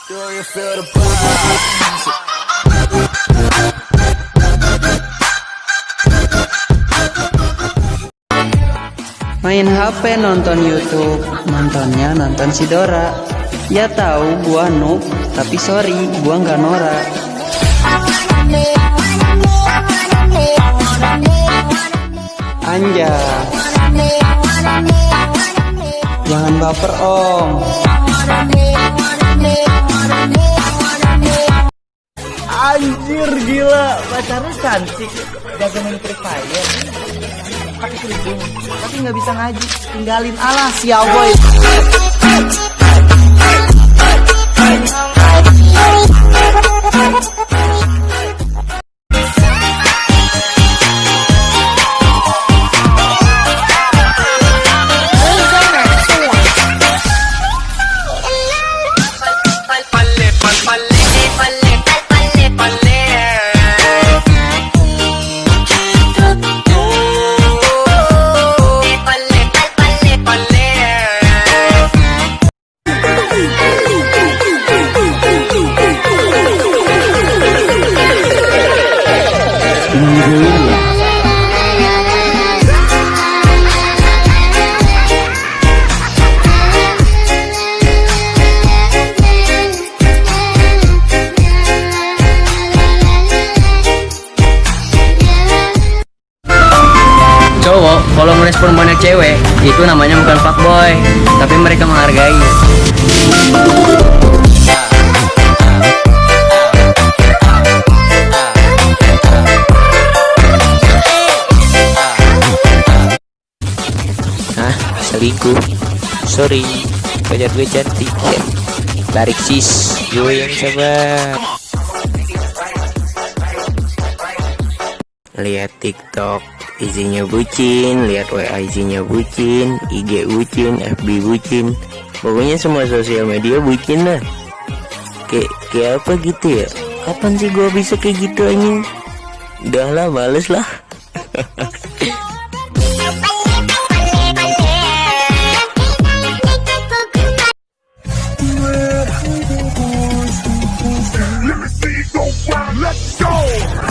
Main HP nonton YouTube, nontonnya nonton si Dora. Ya tahu gua noob, tapi sorry gua nggak norak. Anja, jangan baper om. Anjir gila, pacarnya cantik, jaga main Free Fire, pakai kerudung, tapi nggak bisa ngaji, tinggalin alas ya boy. Cowok kalau merespon banyak cewek itu namanya bukan fuckboy, tapi mereka menghargai. Hah? Selingkuh? Sorry, pacar gue cantik. Tarik sis, gue yang sabar. Lihat TikTok isinya bucin, lihat WA isinya bucin, IG bucin, FB bucin, pokoknya semua sosial media bucin lah. Kayak apa gitu ya? Kapan sih gua bisa kayak gitu anjing? Udah lah, males lah. Let's go!